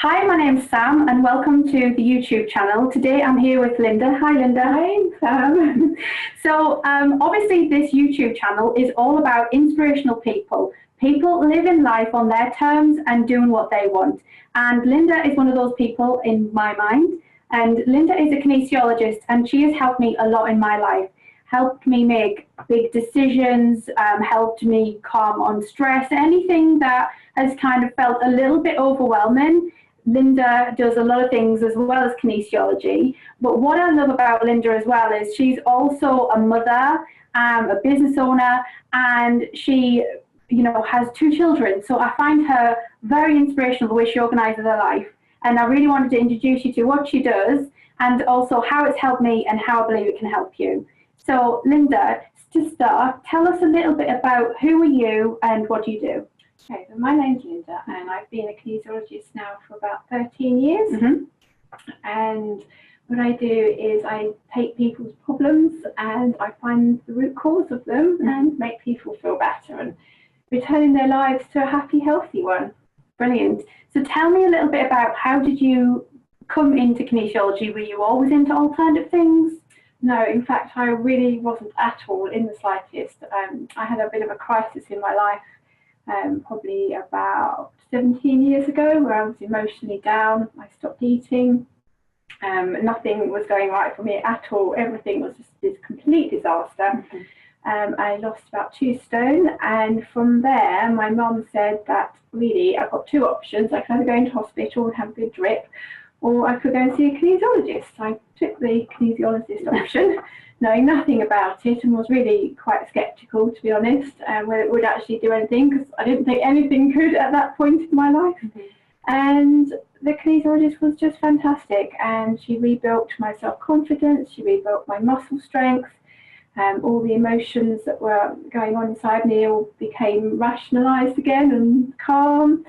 Hi, my name's Sam and welcome to the YouTube channel. Today I'm here with Linda. Hi Linda. Hi, Sam. Obviously this YouTube channel is all about inspirational people. People living life on their terms and doing what they want. And Linda is one of those people in my mind. And Linda is a kinesiologist and she has helped me a lot in my life. Helped me make big decisions, helped me calm on stress, anything that has kind of felt a little bit overwhelming. Linda does a lot of things as well as kinesiology. But what I love about Linda as well is she's also a mother, a business owner, and she, has 2 children. So I find her very inspirational the way she organises her life. And I really wanted to introduce you to what she does and also how it's helped me and how I believe it can help you. So Linda, to start, tell us a little bit about who are you and what do you do? Okay, so my name's Linda and I've been a kinesiologist now for about 13 years. And what I do is I take people's problems and I find the root cause of them and make people feel better and returning their lives to a happy, healthy one. Brilliant. So tell me a little bit about how did you come into kinesiology? Were you always into alternative things? No, in fact, I really wasn't at all in the slightest. I had a bit of a crisis in my life probably about 17 years ago where I was emotionally down. I stopped eating. Nothing was going right for me at all. Everything was just this complete disaster. I lost about 2 stone, and from there my mum said that really I've got 2 options. I could either go into hospital and have a good drip, or I could go and see a kinesiologist. I took the kinesiologist option, knowing nothing about it, and was really quite sceptical, to be honest, whether it would actually do anything, because I didn't think anything could at that point in my life. And the kinesiologist was just fantastic, and she rebuilt my self-confidence, she rebuilt my muscle strength, all the emotions that were going on inside me all became rationalised again and calm.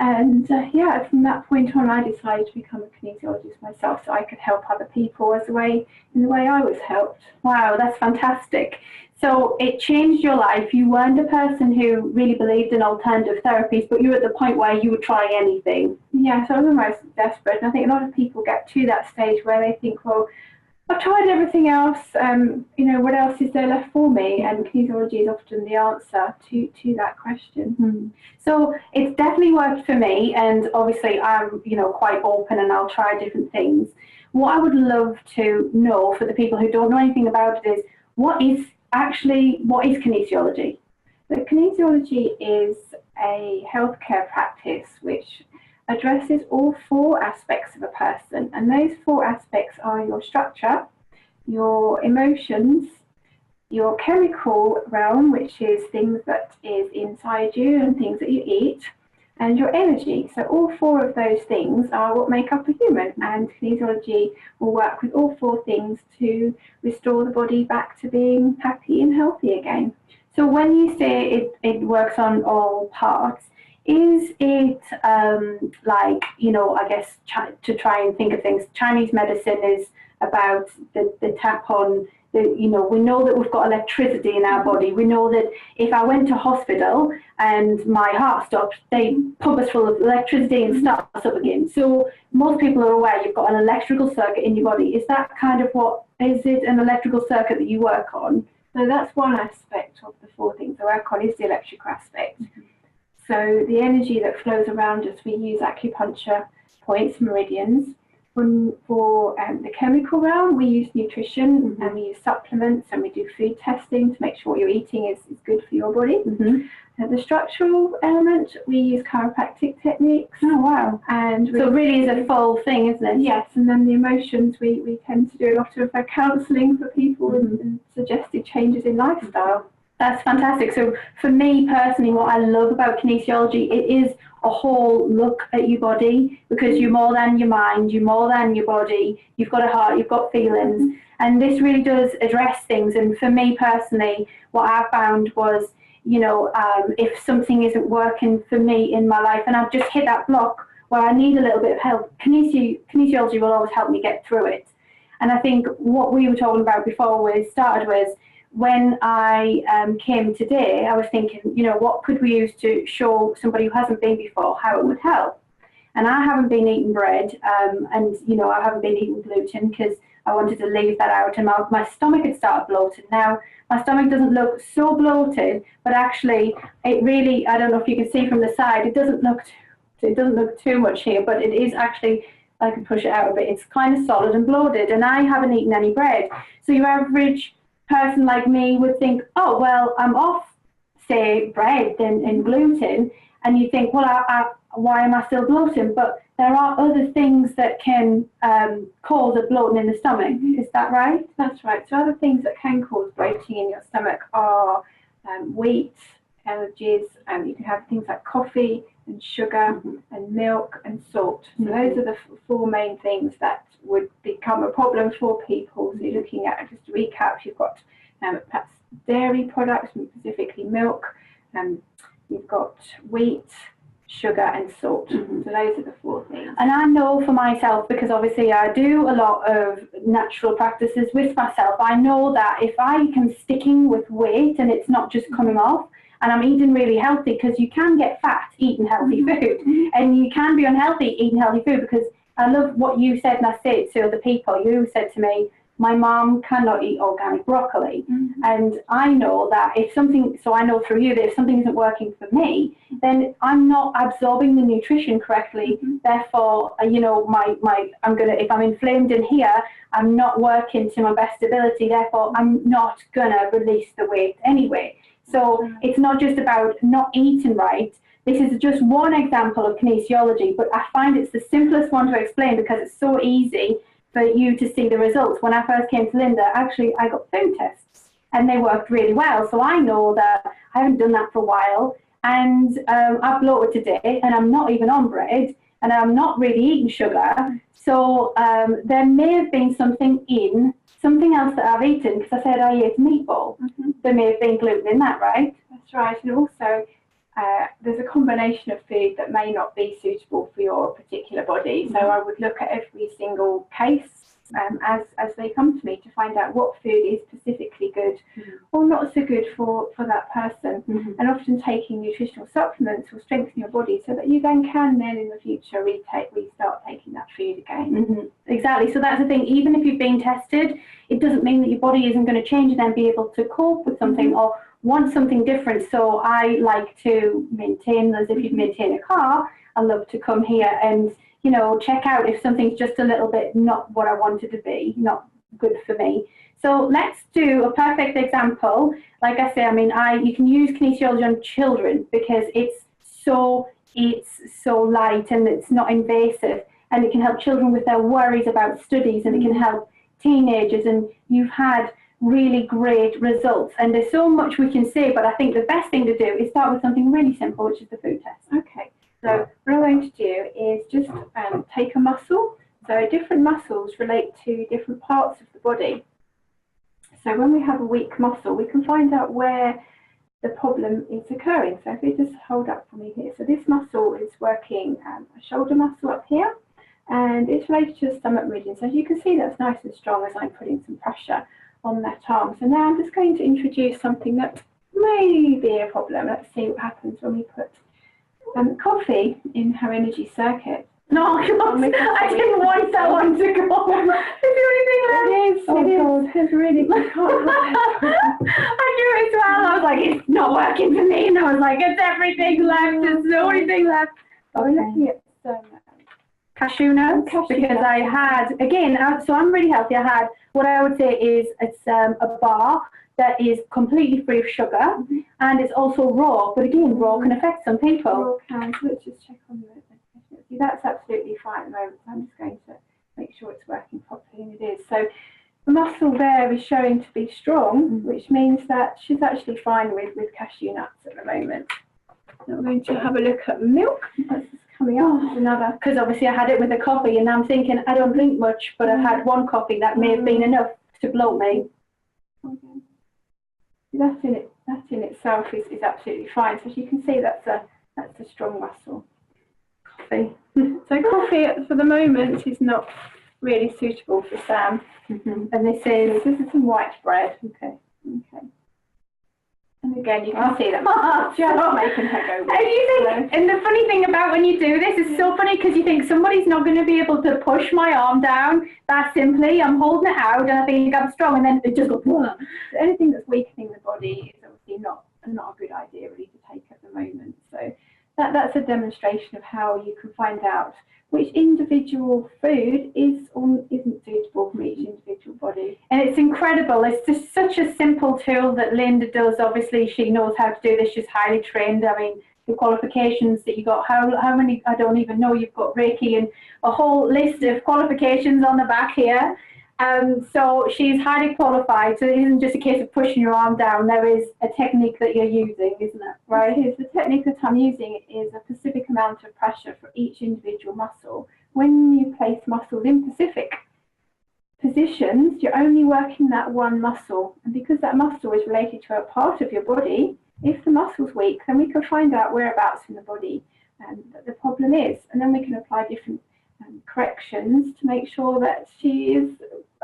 And from that point on, I decided to become a kinesiologist myself so I could help other people in the way I was helped. Wow, that's fantastic. So it changed your life. You weren't a person who really believed in alternative therapies, but you were at the point where you would try anything. Yeah, so I was almost desperate. And I think a lot of people get to that stage where they think, well, I've tried everything else, what else is there left for me? And kinesiology is often the answer to that question. So it's definitely worked for me, and obviously I'm, quite open and I'll try different things. What I would love to know for the people who don't know anything about it is, what is kinesiology? So kinesiology is a healthcare practice which addresses all 4 aspects of a person, and those 4 aspects are your structure, your emotions, your chemical realm, which is things that is inside you and things that you eat, and your energy. So all 4 of those things are what make up a human, and kinesiology will work with all 4 things to restore the body back to being happy and healthy again. So when you say it works on all parts, is it to try and think of things, Chinese medicine is about the tap on, we know that we've got electricity in our body. We know that if I went to hospital and my heart stopped, they pump us full of electricity and start us up again. So most people are aware you've got an electrical circuit in your body. Is that kind of is it an electrical circuit that you work on? So that's one aspect of the 4 things I work on, is the electrical aspect. So the energy that flows around us, we use acupuncture points, meridians. For the chemical realm, we use nutrition and we use supplements and we do food testing to make sure what you're eating is good for your body. The structural element, we use chiropractic techniques. Oh, wow. And so it really is a full thing, isn't it? Yes, and then the emotions, we tend to do a lot of counselling for people and suggested changes in lifestyle. That's fantastic. So for me personally, what I love about kinesiology, it is a whole look at your body, because you're more than your mind, you're more than your body, you've got a heart, you've got feelings, and this really does address things. And for me personally, what I found was, if something isn't working for me in my life and I've just hit that block where I need a little bit of help, kinesiology will always help me get through it. And I think what we were talking about before we started was, when I came today, I was thinking, what could we use to show somebody who hasn't been before how it would help? and I haven't been eating bread, and you know, I haven't been eating gluten because I wanted to leave that out, and my stomach had started bloating. Now my stomach doesn't look so bloated, but actually it really, I don't know if you can see from the side, it doesn't look too much here, but it is actually, I can push it out a bit, it's kind of solid and bloated, and I haven't eaten any bread. So your average person like me would think, oh well, I'm off, say, bread and gluten, and you think, well, why am I still bloating? But there are other things that can cause a bloating in the stomach. Is that right? That's right. So other things that can cause bloating in your stomach are wheat, allergies, you can have things like coffee and sugar and milk and salt. So those are the four main things that would become a problem for people. So you're looking at, just to recap, you've got perhaps dairy products, specifically milk, you've got wheat, sugar and salt. So those are the four things. And I know for myself, because obviously I do a lot of natural practices with myself, I know that if I am sticking with weight and it's not just coming off, and I'm eating really healthy, because you can get fat eating healthy food, and you can be unhealthy eating healthy food, because I love what you said, and I say it to other people. You said to me, my mom cannot eat organic broccoli. And I know that if something, so I know through you that if something isn't working for me, then I'm not absorbing the nutrition correctly. Therefore, you know, if I'm inflamed in here, I'm not working to my best ability. Therefore, I'm not gonna release the weight anyway. So it's not just about not eating right. This is just one example of kinesiology, but I find it's the simplest one to explain because it's so easy for you to see the results. When I first came to Linda, actually I got food tests and they worked really well. So I know that I haven't done that for a while, and I've bloated today and I'm not even on bread and I'm not really eating sugar. So there may have been something else that I've eaten, because I said I ate meatball. There may have been gluten in that, right? That's right. And also there's a combination of food that may not be suitable for your particular body. So I would look at every single case as they come to me to find out what food is specifically good or not so good for that person. And often taking nutritional supplements will strengthen your body so that you then in the future restart taking that food again. Exactly. So that's the thing. Even if you've been tested, it doesn't mean that your body isn't going to change and then be able to cope with something or want something different. So I like to maintain, as if you'd maintain a car, I love to come here and, you know, check out if something's just a little bit not what I wanted to be, not good for me. So let's do a perfect example. Like I say, I mean, you can use kinesiology on children because it's so light and it's not invasive, and it can help children with their worries about studies, and it can help teenagers, and you've had really great results. And there's so much we can say, but I think the best thing to do is start with something really simple, which is the food test. Okay, so what I'm going to do is just take a muscle. So different muscles relate to different parts of the body. So when we have a weak muscle, we can find out where the problem is occurring. So if you just hold up for me here. So this muscle is working a shoulder muscle up here, and it's related to the stomach region. So as you can see, that's nice and strong as I'm putting some pressure on that arm. So now I'm just going to introduce something that may be a problem. Let's see what happens when we put coffee in her energy circuit. No, I didn't want that one to go. Is there anything left? It is. It's really. I knew it as well. I was like, it's not working for me. And I was like, it's everything left. There's the only thing left. We're looking at some cashew nuts, because I had, again, so I'm really healthy. I had, what I would say is it's a bar that is completely free of sugar, and it's also raw, but again, raw can affect some people. Raw can. So let's just check on the that's absolutely fine at the moment. So I'm just going to make sure it's working properly, and it is. So the muscle there is showing to be strong, which means that she's actually fine with cashew nuts at the moment. So I'm going to have a look at milk. That's coming up. Another, because obviously I had it with the coffee, and I'm thinking I don't drink much, but I've had one coffee that may have been enough to bloat me. Okay. That in itself is absolutely fine. So as you can see, that's a strong muscle. Coffee. So coffee for the moment is not really suitable for Sam. And this is some white bread. Okay. And again, you can see that just making her go weak. And you think, and the funny thing about when you do this is so funny because you think somebody's not going to be able to push my arm down that simply. I'm holding it out and I think I'm strong, and then it just goes. Anything that's weakening the body is obviously not a good idea really to take at the moment. So that's a demonstration of how you can find out which individual food is or isn't suitable for each individual body. And it's incredible. It's just such a simple tool that Linda does. Obviously, she knows how to do this. She's highly trained. I mean, the qualifications that you got, how many, I don't even know. You've got Reiki and a whole list of qualifications on the back here. So she's highly qualified. So it isn't just a case of pushing your arm down. There is a technique that you're using, isn't it? Right. The technique that I'm using is a specific amount of pressure for each individual muscle. When you place muscles in specific positions, you're only working that one muscle. And because that muscle is related to a part of your body, if the muscle's weak, then we can find out whereabouts in the body that the problem is. And then we can apply different corrections to make sure that she is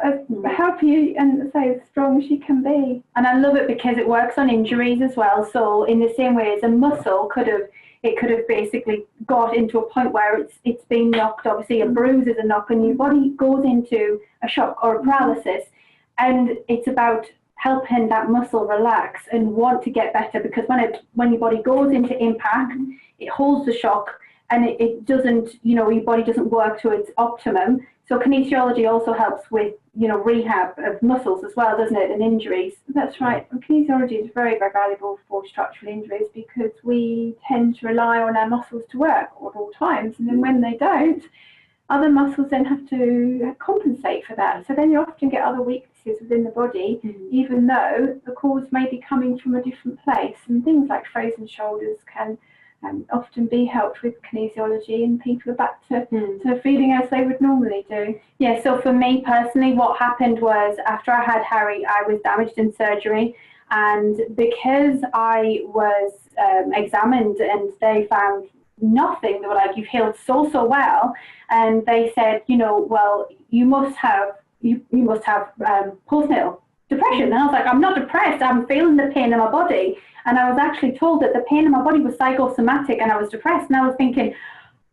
as healthy and as strong as she can be. And I love it because it works on injuries as well. So in the same way as a muscle could have basically got into a point where it's been knocked. Obviously a bruise is a knock and your body goes into a shock or a paralysis, and it's about helping that muscle relax and want to get better, because when your body goes into impact, it holds the shock and it doesn't, your body doesn't work to its optimum. So kinesiology also helps with, rehab of muscles as well, doesn't it, and injuries? That's right. And kinesiology is very, very valuable for structural injuries because we tend to rely on our muscles to work at all times. And then when they don't, other muscles then have to compensate for that. So then you often get other weaknesses within the body, even though the cause may be coming from a different place. And things like frozen shoulders can often be helped with kinesiology, and people are back to feeling as they would normally do. Yeah, so for me personally, what happened was after I had Harry, I was damaged in surgery, and because I was examined and they found nothing, they were like, you've healed so well, and they said, well, you must have postnatal depression. And I was like, I'm not depressed, I'm feeling the pain in my body. And I was actually told that the pain in my body was psychosomatic and I was depressed. And I was thinking,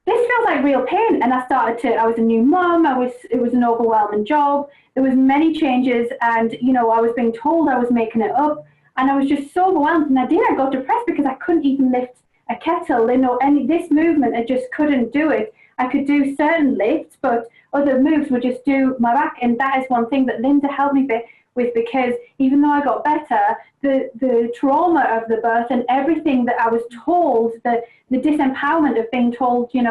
this feels like real pain. And I was a new mum, it was an overwhelming job, there was many changes, and I was being told I was making it up, and I was just so overwhelmed. And I got depressed because I couldn't even lift a kettle, and this movement, I just couldn't do it. I could do certain lifts, but other moves would just do my back. And that is one thing that Linda helped me with, because even though I got better, the trauma of the birth and everything that I was told, the disempowerment of being told, you're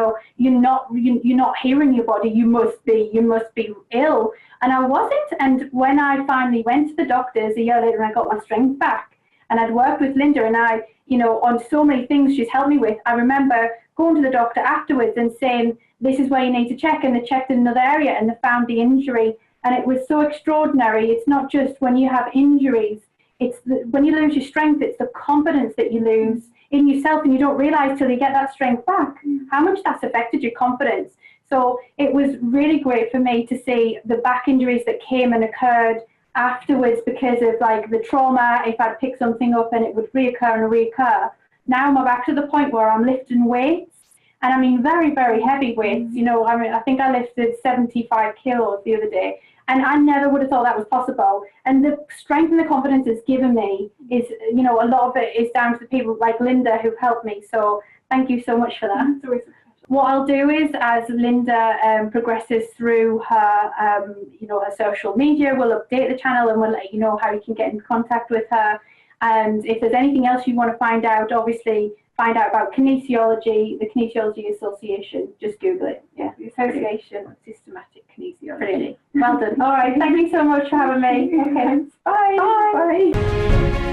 not hearing your body, you must be ill, and I wasn't. And when I finally went to the doctors a year later and I got my strength back, and I'd worked with Linda, and I, on so many things she's helped me with, I remember going to the doctor afterwards and saying, this is where you need to check, and they checked in another area and they found the injury. And it was so extraordinary. It's not just when you have injuries, when you lose your strength, it's the confidence that you lose in yourself, and you don't realize till you get that strength back how much that's affected your confidence. So it was really great for me to see the back injuries that came and occurred afterwards because of the trauma. If I'd pick something up and it would reoccur. Now I'm back to the point where I'm lifting weights, and I mean very, very heavy weights. I think I lifted 75 kilos the other day. And I never would have thought that was possible. And the strength and the confidence it's given me is, a lot of it is down to the people like Linda who've helped me. So thank you so much for that. What I'll do is, as Linda progresses through her, her social media, we'll update the channel and we'll let you know how you can get in contact with her. And if there's anything else you want to find out, obviously find out about kinesiology, the Kinesiology Association, just Google it. Yeah, the Association of Systematic Kinesiology. Brilliant. Well done. All right, thank you so much for having me. Okay. Bye. Bye. Bye.